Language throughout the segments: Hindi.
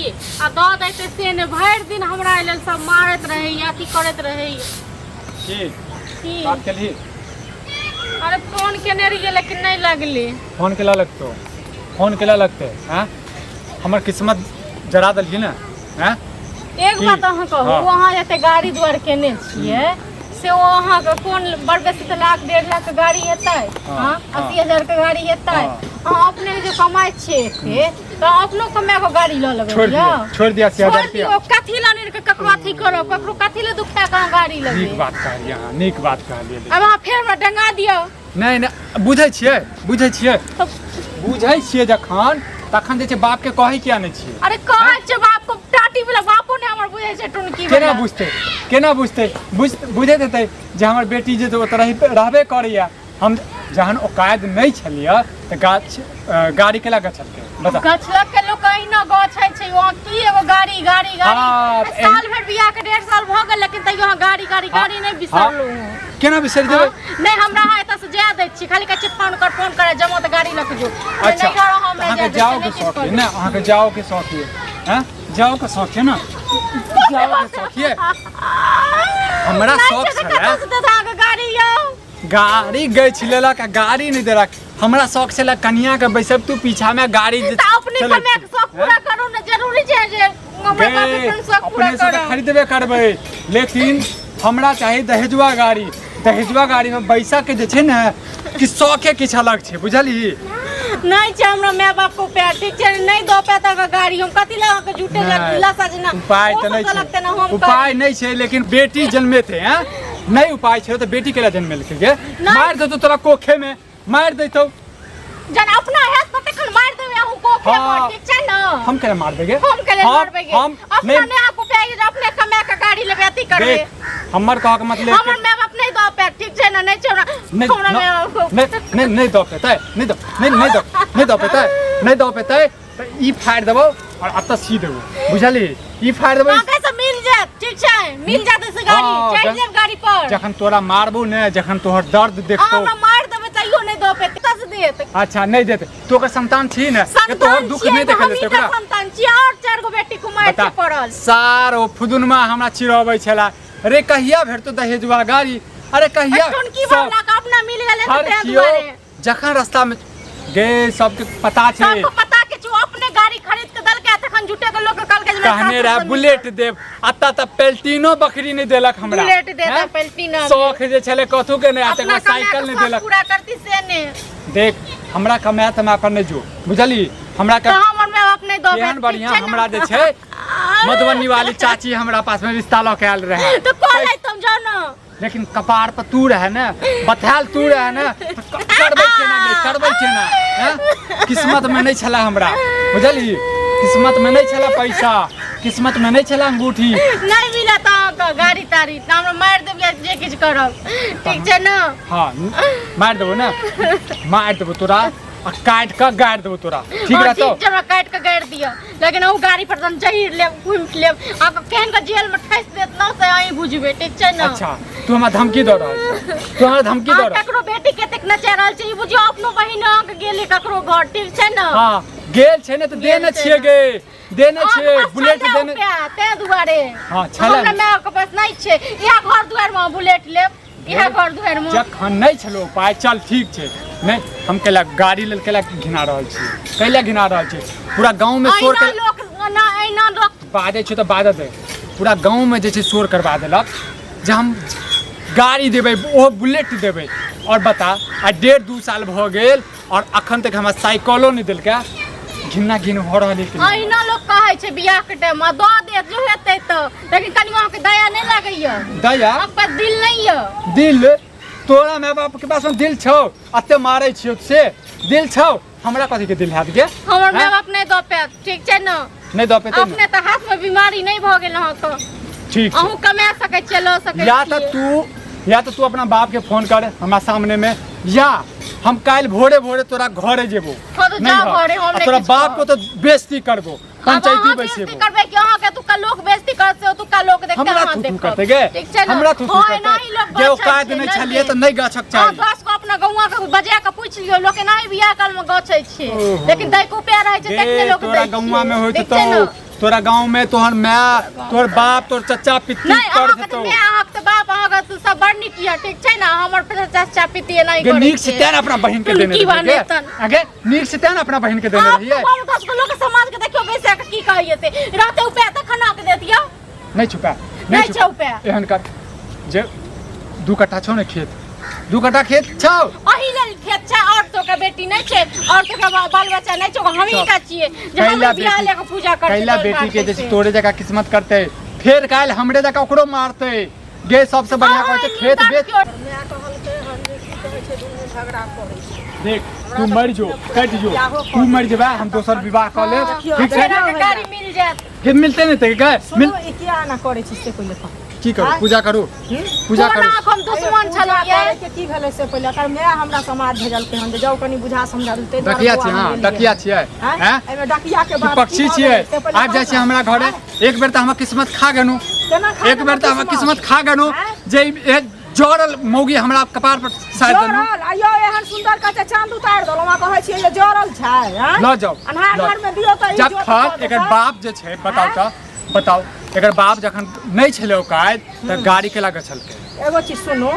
आ दऽ दैते से ने भरि दिन हमरा लेल सब मारैत रहै या की करैत रहै की बात केली? अरे फोन केने रहिए लेकिन नहीं लगली। फोन केला लगतो? फोन केला लगते हैं? हमर किस्मत जरा दलही ना हैं? एक बात अहाँ कहू, वहाँ जते गाड़ी द्वार केने छियै से वो अहाँ के कोन बड़ बेसी त लाख 1.5 लाख के गाड़ी हेतै? हां 80,000 के गाड़ी हेतै? अहाँ अपने जो कमाई छियै के तो अपनो कमाय को गाड़ी ल लेबै। छोड़ दिया 80,000 रुपया। कथी लाने के ककरो अथी करो, ककरो कथी ले दुखा का गाड़ी लेबै? नीक बात कहलिए अहाँ, नीक बात कहलिए। अब अहाँ फेर हमरा डंगा दियौ। नहीं बुझै छियै जखन तखन जे छै बाप के कहै किया नै छियै? अरे कहै छै बाप को, टाटी वाला बापो ने हमर बुझै छै टुनकी वाला। केना बुझते बुझैत हेतै जे हमर बेटी जे ओतऽ रहबे करैया। हम जहन औकात नहीं छलिए त गाड़ी केला गछलकै बता? गछलक के लोग कहिना गछै छै वहाँ की एगो गाड़ी साल भर बियाह के 1.5 साल भ गेल लेकिन तइयो अहाँ गाड़ी नहीं बिसरलू। केना बिसर देबै? नहीं हमरा अहाँ एतऽ से जा दै छी, खाली कहै छी फोन करे जमो त गाड़ी लक जो। अच्छा अहाँ के जाओ के शौक है ना? अहाँ के जाओ के शौक है हैं? जाओ के शौक है ना? जाओ के शौक है? हमरा शौक छले गाड़ी यौ, गाड़ी गई छिलेला का गाड़ी नहीं देलक। हमरा शौक छले कन्या के बैसब तू पीछा में गाड़ी त अपने कमे के शौक पूरा करू ना, जरूरी छै जे हमरा के शौक पूरा करू। खरीदबे करबै लेकिन हमरा चाही दहेजुआ गाड़ी। दहेजुआ गाड़ी में बैसा के जे छै ना कि शौके किछ अलग छै, बुझली? नहीं छै हमरा माय बाप को प्यार, ठीक छै? नहीं दो पैसा का गाड़ी हम कथी ला के झूठे लसा जना उपाय त नहीं छै, उपाय नहीं छै लेकिन बेटी जन्मे थे हैं? नहीं उपाय छै तो बेटी केला जन्मे लेके गे? मार देतो तोरा कोखे में मार देतो। जन अपना हाथ पर तखन मार देबे हम कोखे में, ठीक छै ना? हम केला मार देगे? हम केला मार देगे? अपना ने आपको प्यार अपने कमा के गाड़ी लेबे अथी करबे। हमर कह के मतलब हमर माय बाप नहीं दो पैर, ठीक छै ना? नहीं छोरा हमरा नहीं दो पेतै, नहीं दो पेतै त ई फाड़ देबो और अत सी देबो, बुझली? ई फाड़ देबो कैसे मिल जात, ठीक छै? मिल जात से गाड़ी चढ़ जाब गाड़ी पर। जखन तोरा मारबो ने, जखन तोहर दर्द देखतो हमरा मार देबे तइयो नहीं दो पे कस देत। अच्छा नहीं देते तो का संतान छी ने के तोहर दुख नहीं देखल जेते ओकरा? संतान छी और 4 गो बेटी कुमार छै पड़ल। सारो फुदुनमा हमरा चिरबै छला। अरे कहिया भेटतो दहेजुआ गाड़ी? अरे कहिया टुनकी वाला का अपना मिल गेले त ते दुआरे जखन रास्ता में गे सबके पता छै, सबको पता के जो अपने गाड़ी खरीद के दल के तखन झूठे के लोग कल के कहने रहा बुलेट देव अत्ता त पेल्टिनो बकरी नहीं देलक हमरा। बुलेट देता पेल्टिनो शौक जे छले कथु के नहीं आते साइकिल नहीं देलक। पूरा करती से ने देख हमरा कमाया त मैं पर नहीं जो, बुझली? हमरा के हमर में बाप नहीं दो केहन बढ़िया हमरा जे छै मधुबनी वाली चाची हमरा पास में रिश्ता ल के आयल रहे तो कॉल आई तुम जाओ ना, लेकिन कपार पर तू रहे ना, बथाल तू रहे ना, करबै केना हैं? किस्मत में नहीं छला हमरा, बुझली? किस्मत में नहीं छला पैसा, किस्मत में नहीं छला अंगूठी। नहीं मिला त गाड़ी तारी त हमरा मार देबे जे किछ करब, ठीक छै ना? हां मार देबो ना, मार देबो तोरा और काट के गाड़ देबो तोरा, ठीक रहतो? ठीक जरा काट के गाड़ दियो, लेकिन ओ गाड़ी पर तन जहीर ले घूम ले अब केहन के जेल में ठैस देत न से आई बुझबे, ठीक छै ना? अच्छा तू हमरा धमकी द रहल छै, तू हमरा धमकी द रहल ककरो बेटी केतेक नचा रहल छै ई बुझियो, अपनो बहिन के गेले ककरो घर, ठीक छै ना? हां गेल छै ने त देने छिए गे, देने छिए बुलेट देने ते दुआरे। हां छला हमरा माय के पास नहीं छै इहा घर दुआर में बुलेट लेब, इहा घर दुआर में जखन नहीं छलो पाय चल ठीक छै नहीं हम केला गाड़ी लेल केला घिना रहल छी, कैला घिना रहल छी? पूरा गांव में शोर कर लोग ना ऐना लोग बाजे छ त बाजत है, पूरा गांव में जे छै शोर करवा देलक जे हम गाड़ी देबै ओ बुलेट देबै। और बता आ 1.5-2 साल भ गेल और अखन तक हमरा साइकिलो नहीं देलकै, घिन्ना घिन हो रहल है। ऐना लोग कहै छै बियाह के टाइम में द दे जो हेतै त, लेकिन कनिया के दया नहीं लागैया। दया पर दिल नहीं है। दिल तोरा माय बाप के पास में दिल छौ? अते मारै छियो से दिल छौ? हमरा कथि के दिल हाथ के? हमर माय बाप नहीं दो पे, ठीक छै ना? नहीं दो पे तो अपने त हाथ में बीमारी नहीं भ गेल ह त ठीक अहू कमा सकै छियै, ल सकै छियै। या तो तू अपना बाप के फोन कर हमरा सामने में, या हम काल भोरे भोरे तोरा घरे जेबो। तोरा बाप को तो बेइज्जती करबो, पंचायती बैसेबो। करबे कि अहाँ के तुका लोग बेइज्जती करते हो, तुका लोग देखते हमरा थू करते गे, हमरा थू करते जे औकात नहीं छलिए त नहीं गछक चाहिए। बस को अपना गौवा के बजा के पूछ लियो, लोग नहीं बियाह काल में गछै छै, लेकिन दै को प्यार है छै देखने लोग तोरा गौवा में होय तो तोरा गांव में तोहर माय तोहर बाप तोहर चचा पित्ती नहीं कर अहाँ के देतो मैं अहाँ के बाप अहाँ के तो सब बड़ नीक ये ठीक छै ना हमर चाचा पिती नहीं गे करे नीक से तेन अपना बहन के देने रहिए आगे नीक से तेन अपना बहन के देने रहिए हम 10 लोग के समाज के देखियो बेसे के की कहिए से रहते उपाय त खाना के देतिया नहीं छुपा नहीं छुपा एहन कर जे 2 कट्ठा छौ ने खेत 2 कट्ठा खेत छौ अही लेल खेत छै और तो के बेटी नहीं छै और तो के बाल बच्चा नहीं छै हम ही का छिए जे हम बियाह लेके पूजा करते कैला बेटी के जैसे तोरे जगह किस्मत करते फिर काल हमरे जगह ओकरो मारते गे सबसे बढ़िया कहते खेत बेच देख तू मर जो कट जो तू मर जेबा हम दोसर विवाह कर ले ठीक है गाड़ी मिल जात फिर मिलते नहीं ते गए मिल क्या ना करे छी से पहिले की करू पूजा करू पूजा करू हम दुश्मन छलिए के की भेले से पहिले कर मैं हमरा समाज भेजल के हम जाऊ कनी बुझा समझा देते डकिया छी हां डकिया छियै हैं एमे डकिया के बात पक्षी छियै आब जाय छी हमरा घरे एक बेर त हमर किस्मत खा गनु एक बेर त हमर किस्मत खा गनु जे जड़ल मौगी हमरा कपार पर साइड देनु आयो एहन सुंदर का चांद उतार दलो मा कहै छी ये जड़ल छै हैं ल जाओ अनहार घर में दियो त जब खत एकर बाप जे छै बताओ एकर बाप जखन नहीं छले औकात त गाड़ी के लागे छलके एगो चीज सुनो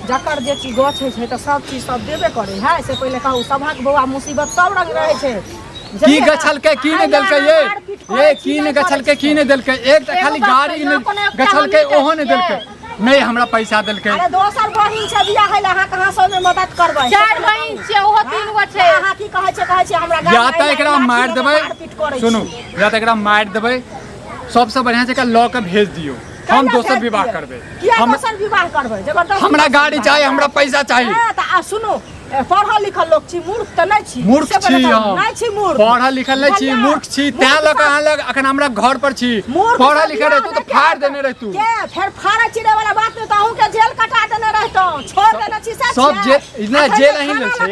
जकर जे चीज गछ छै त सब चीज सब देबे करे है से पहिले कहू सभक बौआ मुसीबत सब रंग रहे छै की गछलके की नहीं देलके ये की नहीं गछलके की नहीं देलके एक त खाली गाड़ी नहीं गछलके ओहो नहीं देलके नहीं हमरा पैसा देलके अरे दोसर बहिन छै बियाह है अहाँ कहां से में मदद करबै 4 बहिन छै ओहो 3 गो छै अहाँ की कहै छै हमरा या त एकरा मार देबै सुनु या त एकरा मार देबै सबसे बढ़िया से लॉ के भेज दियो हम दोसर विवाह करबे हम दोसर विवाह करबे जबरदस्त हमरा गाड़ी चाहिए हमरा पैसा चाहिए त आ सुनो पढ़ल लिखल लोग छी मूर्ख त नहीं छी मूर्ख छी नहीं छी मूर्ख पढ़ल लिखल नहीं छी मूर्ख छी तै लग अहाँ लग अखन हमरा घर पर छी पढ़ल लिखल रह तू त फाड़ देने रह तू के फिर फाड़ा चिरे वाला बात में कहूं के जेल कटा देने रहतो छोड़ देने छी सब जेल इतना जेल ही ले छै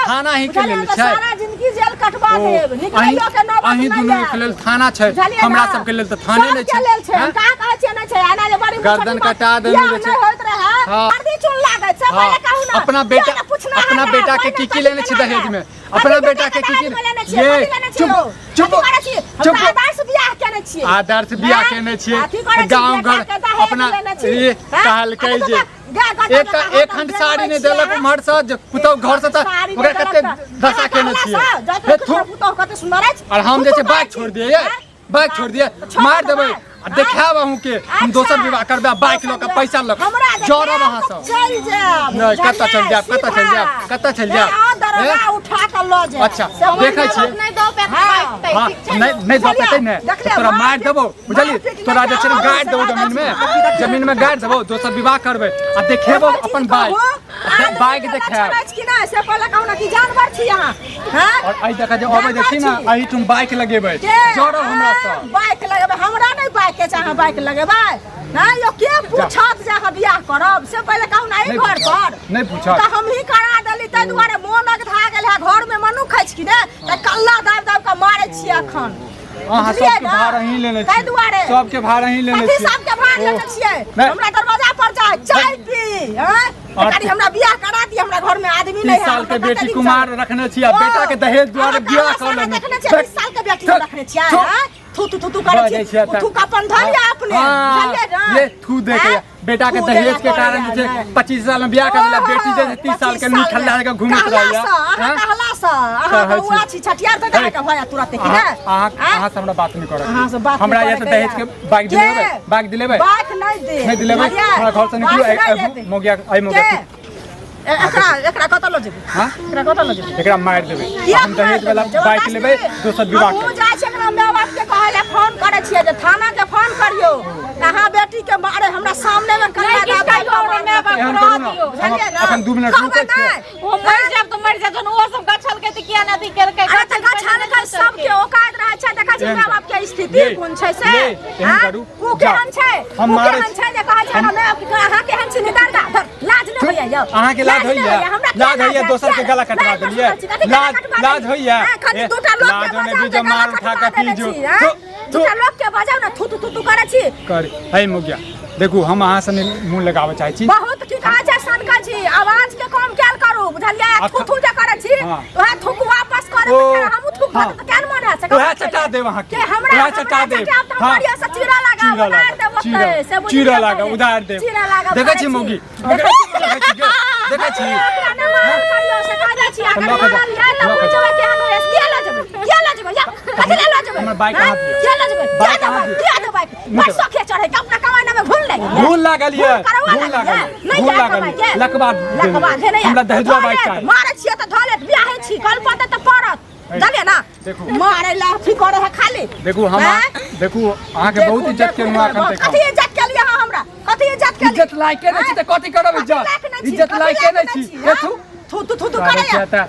थाना ही के लेल छै सारा जिंदगी जेल कटवा देब निकलियो के नौबत अही दुनु के लेल थाना छै हमरा सब के लेल त थाने नहीं छै का कहै छै नहीं छै आना जे बड़ी गर्दन कटा देने रह छै होइत रहे हरदी चुन लागै छै पहिले कहू ना अपना बेटा के की लेने छी दहेज में अपना बेटा के की ये चुप चुप चुप आदर्श बियाह केने छी आदर्श बियाह केने छी गांव घर अपना ये कहल के जे एक खंड साड़ी ने देलक उम्हर से पुतौ घर से त ओकरा कते दशा केने छी पुतौ कते सुंदर अछि और हम जे छै बाइक छोड़ दिए बाइक छोड़ दिए मार देबै देखाब अहूँ के हम दोसर विवाह करबे बाइक ल के पैसा ल जरब अहाँ सब चल जाब नहीं कत्ता चल जाब कत्ता चल जाब दरगा उठा के ल जाब अच्छा देखै छी नहीं दो पे बाइक तै ठीक छै नहीं दो पे ने तोरा मार देबो बुझली तोरा जे छै गाड़ देबो जमीन में गाड़ देबो दोसर विवाह करबे आ देखेबो अपन बाइक देखाब कि ना से पहले कहू ना कि जानवर छी अहाँ हैं और आई देखा जे अबै देखी ना अही तुम बाइक लगेबै जरब हमरा सब बाइक लगेबै हमरा नहीं बाइक के चाहे बाइक लगेबै नहीं यो के पूछत जे हम बियाह करब से पहले कहू ना ई घर पर नहीं पूछत त हम ही करा देली तै दुआरे मोनक धा गेल है घर में मनु खैच कि ने त कल्ला दाब दाब के मारै छी अखन अहाँ सबके भार ही लेने छी सबके भार ही लेने छी सबके भार लेने छियै हमरा दरवाजा पर जा चाय पी हैं कनी हमरा बियाह करा दी हमरा घर में आदमी नहीं है 30 साल के बेटी कुमार रखने छी आ बेटा के दहेज द्वारा बियाह कर लेने 30 साल के बेटी रखने छियै हैं थू करे छी थू का अपन धरिया अपने चलिए ना ये थू देखे बेटा के दहेज के कारण जे 25 साल में बियाह कर लेला बेटी जे 30 साल के निठल्ला के घूमत रहिया हां कहला सा अहाँ हुआ छी छटियार त जाके भया तुरंत कि ना अहाँ से हमरा बात नहीं करब अहाँ से बात हमरा ये दहेज के बाइक दिलेबै बाइक नहीं दिलेबै हमरा घर से निकलो मोगिया आई मोगिया एकरा कत ल जेबै हां एकरा कत ल जेबै एकरा मार देबै हम दहेज वाला बाइक लेबै दोसर विवाह करब जा छै एकरा माय बाप के कहले फोन करे छियै जे थाना के फोन करियो कहां बेटी के मारे हमरा सामने में करा दियो माय बाप रह दियो अपन 2 मिनट रुकै छै ओ मर जाब तो मर जा जन ओ सब गछल के त किया नदी कर के अरे त गछल के सब के औकात रह छै देखा छै माय बाप के स्थिति कोन छै से ओ केहन छै हम मारे केहन छै जे कहै छै हमरा अहाँ केहन छै निकाल दा लाज न होइया यौ अहाँ के लाज होइया दोसर के गला कटवा देलिए लाज होइया लाज होने भी जो मार उठा के पी जो दूटा लोग के बजाओ ना थू करे छी कर हे मुगिया देखू हम अहाँ से मुंह लगावे चाहे छी बहुत की कहा छै सनका छी आवाज के कम कैल करू बुझलिया थू जे करे छी ओहे थूक वापस करे हम थूक त केन मन से वह चटा दे वहां के हमरा वह चटा दे हमारी से चीरा लगा उधार दे बते से चीरा लगा उधार दे चीरा लगा देखै छी मौगी देखै छी करियो से कह दै छी अगर मारल जाय त पूछबे केहन होय के ला जबे या कथि ला जबे हमर बाइक कहां दियो के ला जबे बाइक कहां दियो बाइक सखे चढ़े के अपना कमाना में घुन लगे घुन लागल ये घुन लागल लकबा दे हमरा दहेजवा बाइक चाहिए मारे छिए त धले बियाहे छी कल पते त परत जानिए ना देखो मारे लाठी करे है खाली देखो हम देखो अहाँ के बहुत इज्जत के नुआ करते कथि इज्जत के लिए हमरा कथि इज्जत के इज्जत लायके नै छी त कथि करब इज्जत लायके नै छी देखू तू करे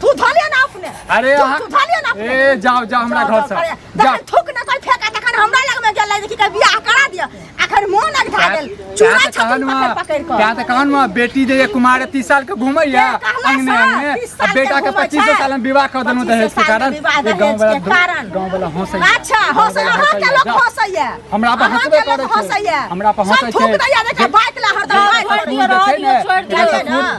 तू धलिए ना अपने अरे तू धलिए ना अपने ए जाओ जाओ हमरा घर से जा थूक ना कर फेंका तखन हमरा लग में गेलै कि बियाह करा दिया आखिर मोन अघा गेल चूड़ा छकन पकड़ के क्या त कहन में बेटी जे कुमार 30 साल के घुमैया अंगने अंगने अब बेटा के 25 साल में विवाह कर देनु दहेज के कारण गांव वाला हंसै अच्छा हंसै अहाँ के लोग हंसैया हमरा पर हंसबे करे छै हमरा पर हंसै छै थूक दैया देख बाइक ला हरदम बाइक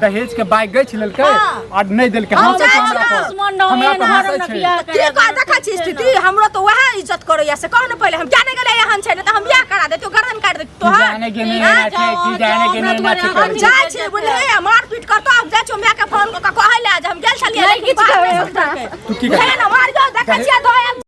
दहेज के बाइक गई छिलकै और नहीं देल के हंसै छै हमरा पर हंसै छै के का देखा छी स्थिति हमरो तो वह इज्जत करैया से कहन पहले हम जाने गेलै एहन छै न त हम बियाह करा देतियो गर्दन काट देतियो तो जाने के नहीं ना छै की जाने के नहीं ना छै हम जाय छी बुझलिए मार पीट करतो अब जाय छी माय के फोन क कहै ले हम गेल छलिए तू की मार जाओ देखा छी